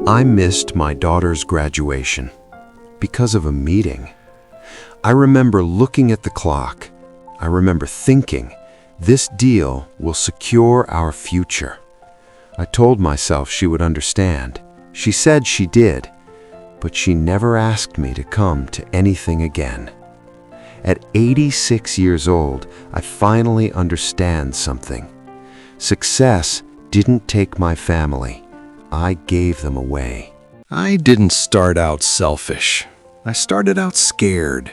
I missed my daughter's graduation because of a meeting. I remember looking at the clock. I remember thinking, this deal will secure our future. I told myself she would understand. She said she did, but she never asked me to come to anything again. At 86 years old, I finally understand something. Success didn't take my family. I gave them away. I didn't start out selfish. I started out scared.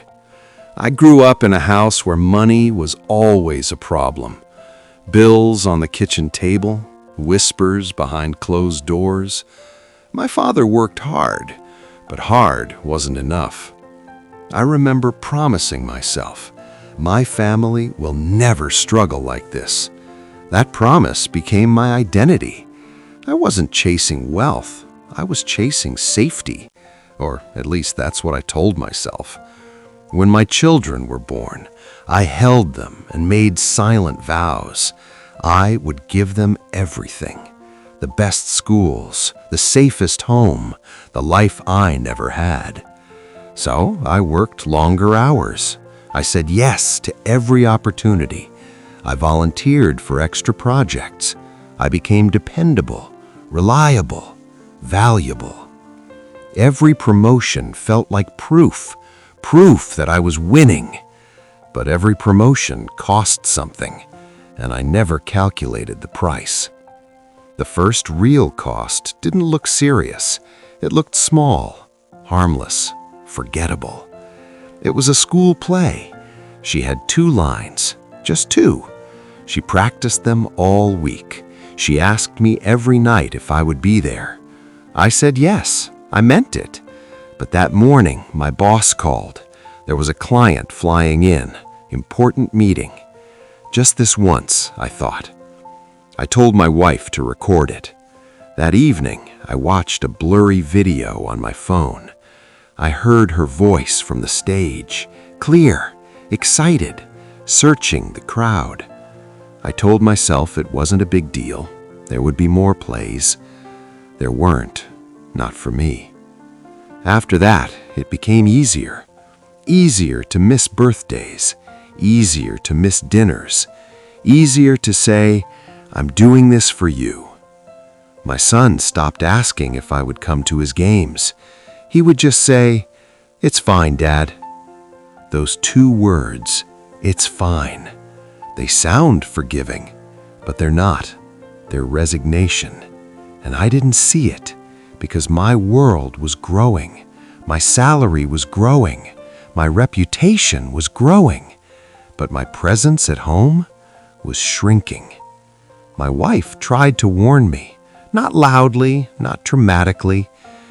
I grew up in a house where money was always a problem. Bills on the kitchen table, whispers behind closed doors. My father worked hard, but hard wasn't enough. I remember promising myself, my family will never struggle like this. That promise became my identity. I wasn't chasing wealth. I was chasing safety, or at least that's what I told myself. When my children were born, I held them and made silent vows. I would give them everything. The best schools, the safest home, the life I never had. So I worked longer hours. I said yes to every opportunity. I volunteered for extra projects. I became dependable, reliable, valuable. Every promotion felt like proof that I was winning. But every promotion cost something, and I never calculated the price. The first real cost didn't look serious. It looked small, harmless, forgettable. It was a school play. She had 2 lines, just 2. She practiced them all week. She asked me every night if I would be there. I said yes, I meant it. But that morning, my boss called. There was a client flying in, important meeting. Just this once, I thought. I told my wife to record it. That evening, I watched a blurry video on my phone. I heard her voice from the stage, clear, excited, searching the crowd. I told myself it wasn't a big deal. There would be more plays. There weren't, not for me. After that, it became easier. Easier to miss birthdays, easier to miss dinners, easier to say, I'm doing this for you. My son stopped asking if I would come to his games. He would just say, it's fine, Dad. Those 2 words, it's fine. They sound forgiving, but they're not. They're resignation. And I didn't see it because my world was growing. My salary was growing. My reputation was growing. But my presence at home was shrinking. My wife tried to warn me, not loudly, not dramatically.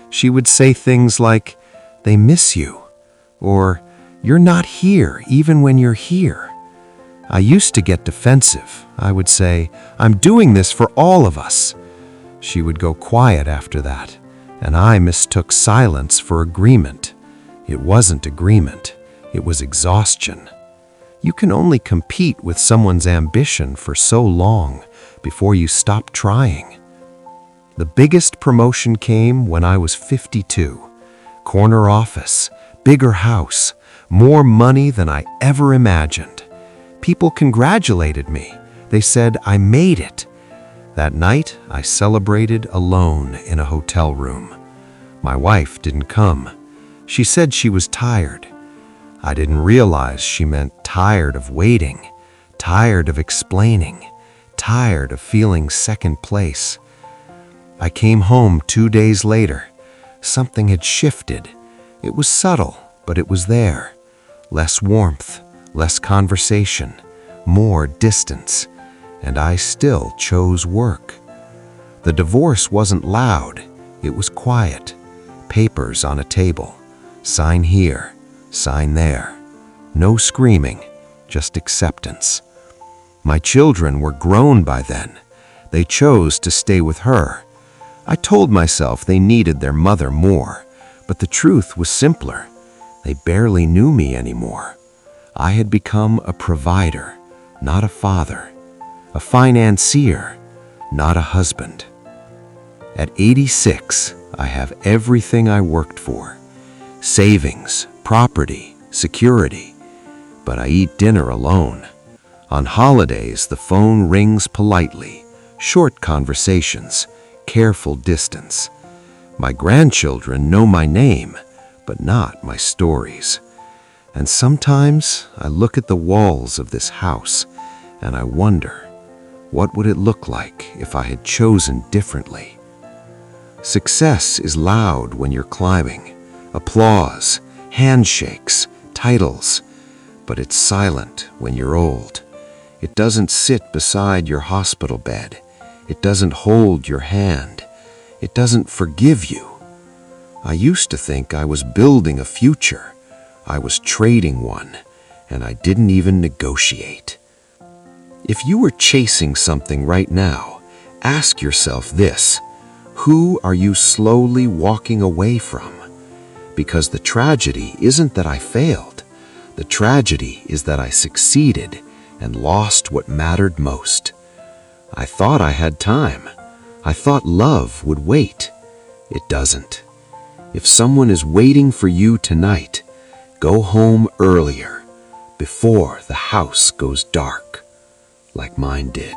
She would say things like, they miss you, or you're not here even when you're here. I used to get defensive. I would say, I'm doing this for all of us. She would go quiet after that, and I mistook silence for agreement. It wasn't agreement. It was exhaustion. You can only compete with someone's ambition for so long before you stop trying. The biggest promotion came when I was 52. Corner office, bigger house, more money than I ever imagined. People congratulated me. They said I made it. That night, I celebrated alone in a hotel room. My wife didn't come. She said she was tired. I didn't realize she meant tired of waiting, tired of explaining, tired of feeling second place. I came home 2 days later. Something had shifted. It was subtle, but it was there. Less warmth, less conversation, more distance, and I still chose work. The divorce wasn't loud. It was quiet. Papers on a table. Sign here, sign there. No screaming, just acceptance. My children were grown by then. They chose to stay with her. I told myself they needed their mother more, but the truth was simpler. They barely knew me anymore. I had become a provider, not a father, a financier, not a husband. At 86, I have everything I worked for. Savings, property, security. But I eat dinner alone. On holidays, the phone rings politely. Short conversations, careful distance. My grandchildren know my name, but not my stories. And sometimes I look at the walls of this house and I wonder, what would it look like if I had chosen differently? Success is loud when you're climbing. Applause, handshakes, titles. But it's silent when you're old. It doesn't sit beside your hospital bed. It doesn't hold your hand. It doesn't forgive you. I used to think I was building a future. I was trading one, and I didn't even negotiate. If you were chasing something right now, ask yourself this: who are you slowly walking away from? Because the tragedy isn't that I failed. The tragedy is that I succeeded and lost what mattered most. I thought I had time. I thought love would wait. It doesn't. If someone is waiting for you tonight, go home earlier, before the house goes dark, like mine did.